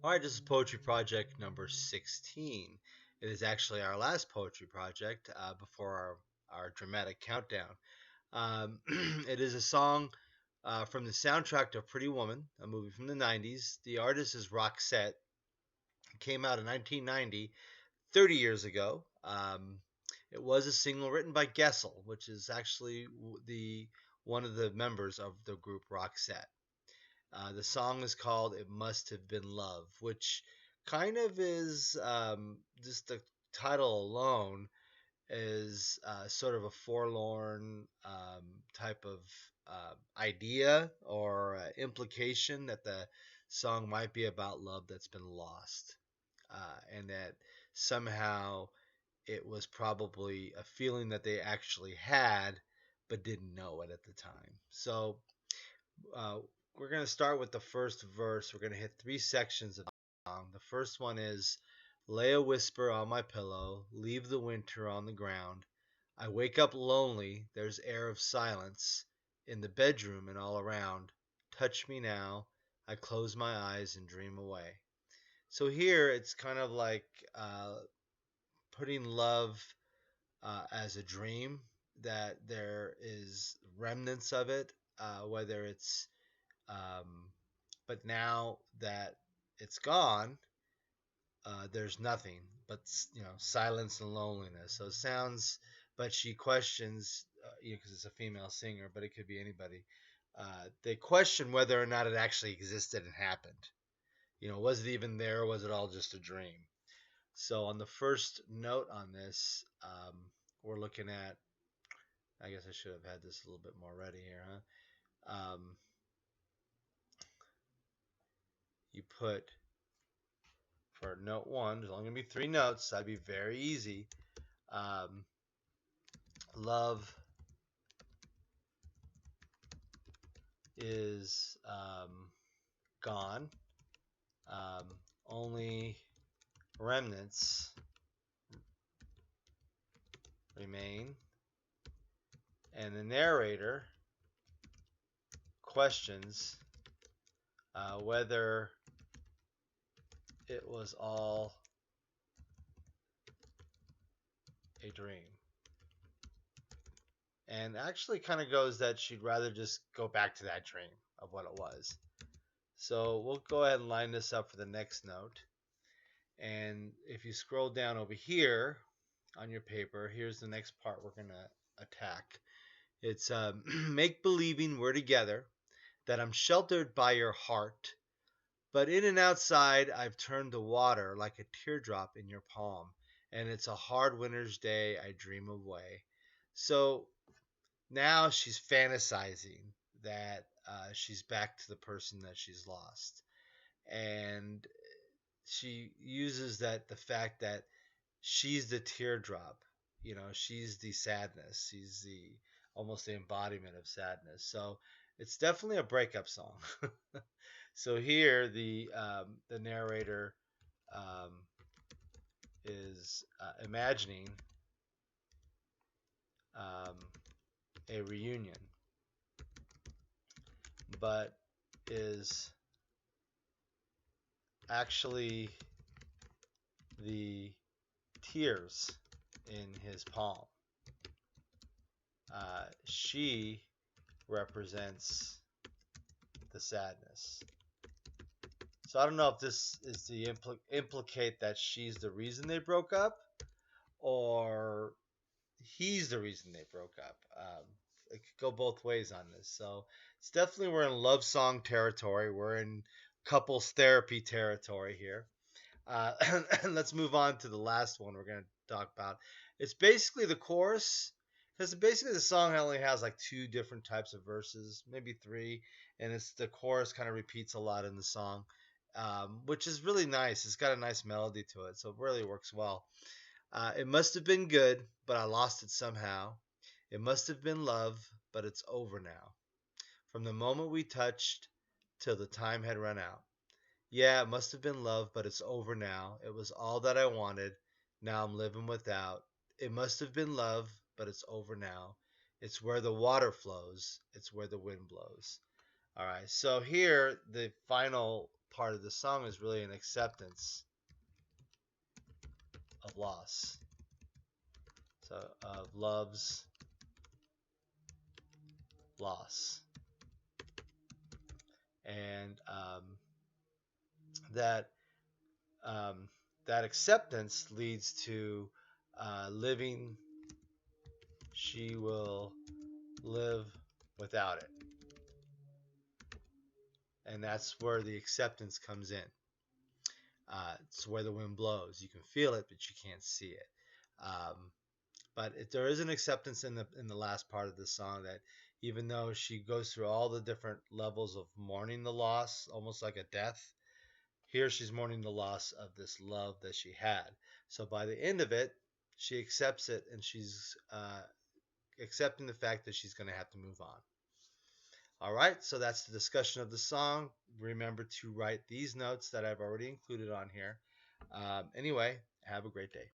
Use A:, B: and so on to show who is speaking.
A: All right, this is poetry project number 16. It is actually our last poetry project before our dramatic countdown. It is a song from the soundtrack to Pretty Woman, a movie from the 90s. The artist is Roxette. It came out in 1990, 30 years ago. It was a single written by Gessel, which is actually the one of the members of the group Roxette. The song is called "It Must Have Been Love," which kind of is just the title alone is sort of a forlorn type of idea or implication that the song might be about love that's been lost, and that somehow it was probably a feeling that they actually had but didn't know it at the time. So uh, we're going to start with the first verse. We're going to hit three sections of the song. The first one is lay a whisper on my pillow, leave the winter on the ground. I wake up lonely, there's air of silence in the bedroom and all around. Touch me now, I close my eyes and dream away. So here it's kind of like putting love as a dream, that there is remnants of it, whether it's um, but now that it's gone, there's nothing but silence and loneliness. So it sounds, but she questions, because it's a female singer, but it could be anybody. They question whether or not it actually existed and happened. Was it even there, or was it all just a dream? So on the first note on this, we're looking at. I guess I should have had this a little bit more ready here, huh? You put for note one, there's only going to be three notes, so that'd be very easy. Love is gone. Only remnants remain. And the narrator questions whether it was all a dream. And actually kind of goes that she'd rather just go back to that dream of what it was. So we'll go ahead and line this up for the next note. And if you scroll down over here on your paper, here's the next part we're going to attack. It's make believing we're together, that I'm sheltered by your heart, but in and outside I've turned the water like a teardrop in your palm, and it's a hard winter's day I dream away. So now she's fantasizing that she's back to the person that she's lost, and she uses the fact that she's the teardrop. She's the sadness. She's the almost the embodiment of sadness. So it's definitely a breakup song. So here the narrator is imagining a reunion, but is actually the tears in his palm. She represents the sadness. So I don't know if this is to implicate that she's the reason they broke up, or he's the reason they broke up. It could go both ways on this. So it's definitely, we're in love song territory. We're in couples therapy territory here. Let's move on to the last one we're going to talk about. It's basically the chorus, because basically the song only has like two different types of verses, maybe three, and it's the chorus kind of repeats a lot in the song, which is really nice. It's got a nice melody to it, so it really works well. It must have been good, but I lost it somehow. It must have been love, but it's over now. From the moment we touched till the time had run out. Yeah, it must have been love, but it's over now. It was all that I wanted. Now I'm living without. It must have been love, but it's over now. It's where the water flows. It's where the wind blows. All right, so here the final part of the song is really an acceptance of loss. So of love's loss. And that um, that acceptance leads to living. She will live without it, and that's where the acceptance comes in. It's where the wind blows. You can feel it, but you can't see it. Um, but there is an acceptance in the last part of the song that even though she goes through all the different levels of mourning the loss, almost like a death, here she's mourning the loss of this love that she had. So by the end of it, she accepts it, and she's accepting the fact that she's going to have to move on. All right, so that's the discussion of the song. Remember to write these notes that I've already included on here. Anyway, have a great day.